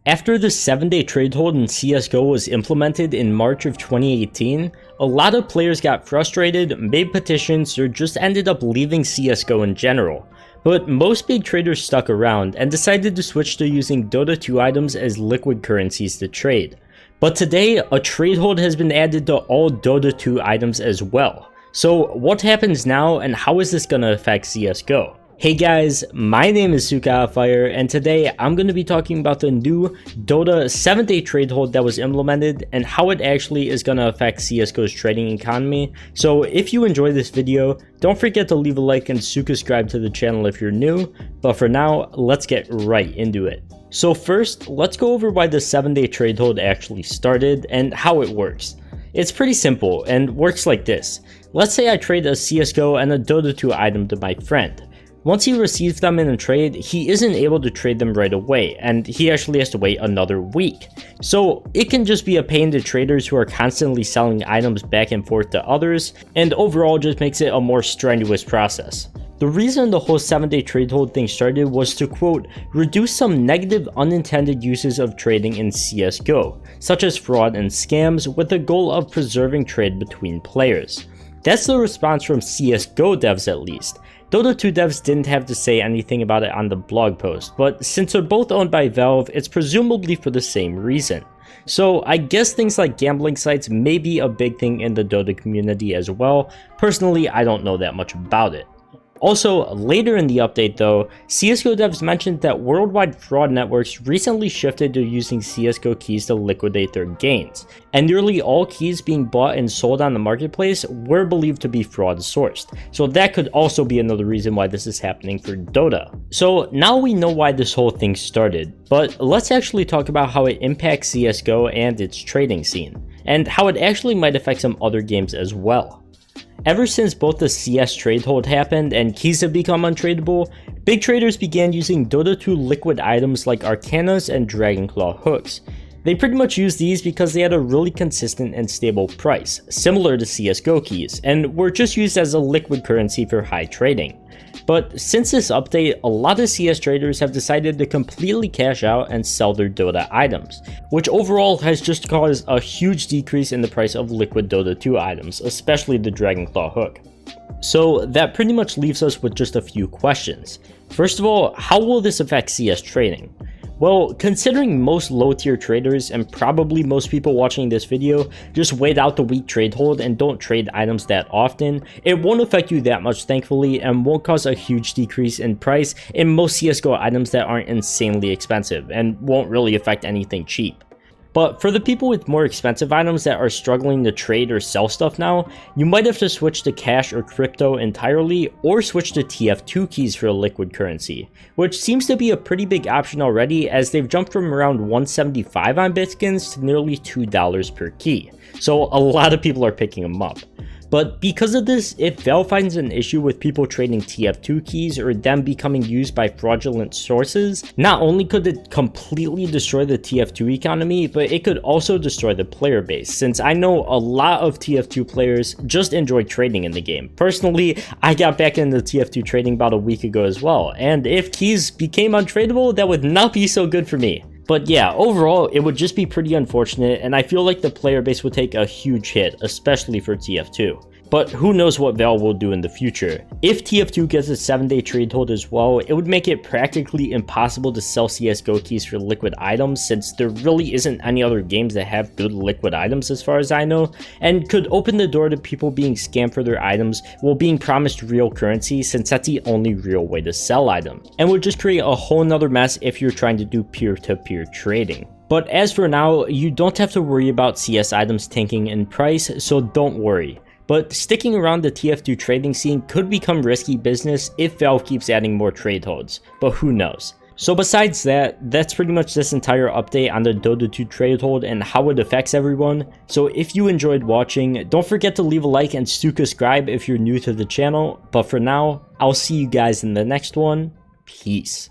After the 7-day trade hold in CSGO was implemented in March of 2018, a lot of players got frustrated, made petitions, or just ended up leaving CSGO in general. But most big traders stuck around and decided to switch to using Dota 2 items as liquid currencies to trade. But today, a trade hold has been added to all Dota 2 items as well. So what happens now and how is this gonna affect CSGO? Hey guys, my name is Fire, and today I'm going to be talking about the new Dota 7-day trade hold that was implemented and how it actually is going to affect CSGO's trading economy. So if you enjoy this video, don't forget to leave a like and subscribe to the channel if you're new, but for now, let's get right into it. So first, let's go over why the 7-day trade hold actually started and how it works. It's pretty simple and works like this. Let's say I trade a CSGO and a Dota 2 item to my friend. Once he receives them in a trade, he isn't able to trade them right away, and he actually has to wait another week. So it can just be a pain to traders who are constantly selling items back and forth to others, and overall just makes it a more strenuous process. The reason the whole 7-day trade hold thing started was to, quote, reduce some negative unintended uses of trading in CSGO, such as fraud and scams, with the goal of preserving trade between players. That's the response from CSGO devs at least. Dota 2 devs didn't have to say anything about it on the blog post, but since they're both owned by Valve, it's presumably for the same reason. So I guess things like gambling sites may be a big thing in the Dota community as well. Personally, I don't know that much about it. Also, later in the update though, CSGO devs mentioned that worldwide fraud networks recently shifted to using CSGO keys to liquidate their gains, and nearly all keys being bought and sold on the marketplace were believed to be fraud sourced, so that could also be another reason why this is happening for Dota. So now we know why this whole thing started, but let's actually talk about how it impacts CSGO and its trading scene, and how it actually might affect some other games as well. Ever since both the CS trade hold happened and keys have become untradeable, big traders began using Dota 2 liquid items like Arcanas and Dragonclaw hooks. They pretty much used these because they had a really consistent and stable price, similar to CSGO keys, and were just used as a liquid currency for high trading. But since this update, a lot of CS traders have decided to completely cash out and sell their Dota items, which overall has just caused a huge decrease in the price of liquid Dota 2 items, especially the Dragonclaw hook. So that pretty much leaves us with just a few questions. First of all, how will this affect CS trading? Well, considering most low-tier traders and probably most people watching this video just wait out the week trade hold and don't trade items that often, it won't affect you that much thankfully and won't cause a huge decrease in price in most CSGO items that aren't insanely expensive and won't really affect anything cheap. But for the people with more expensive items that are struggling to trade or sell stuff now, you might have to switch to cash or crypto entirely, or switch to TF2 keys for a liquid currency, which seems to be a pretty big option already as they've jumped from around $1.75 on Bitskins to nearly $2 per key, so a lot of people are picking them up. But because of this, if Valve finds an issue with people trading TF2 keys or them becoming used by fraudulent sources, not only could it completely destroy the TF2 economy, but it could also destroy the player base, since I know a lot of TF2 players just enjoy trading in the game. Personally, I got back into TF2 trading about a week ago as well, and if keys became untradeable, that would not be so good for me. But yeah, overall, it would just be pretty unfortunate, and I feel like the player base would take a huge hit, especially for TF2. But who knows what Valve will do in the future. If TF2 gets a 7-day trade hold as well, it would make it practically impossible to sell CSGO keys for liquid items, since there really isn't any other games that have good liquid items as far as I know, and could open the door to people being scammed for their items while being promised real currency, since that's the only real way to sell items, and would just create a whole nother mess if you're trying to do peer-to-peer trading. But as for now, you don't have to worry about CS items tanking in price, so don't worry. But sticking around the TF2 trading scene could become risky business if Valve keeps adding more trade holds, but who knows. So besides that, that's pretty much this entire update on the Dota 2 trade hold and how it affects everyone. So if you enjoyed watching, don't forget to leave a like and subscribe if you're new to the channel. But for now, I'll see you guys in the next one. Peace.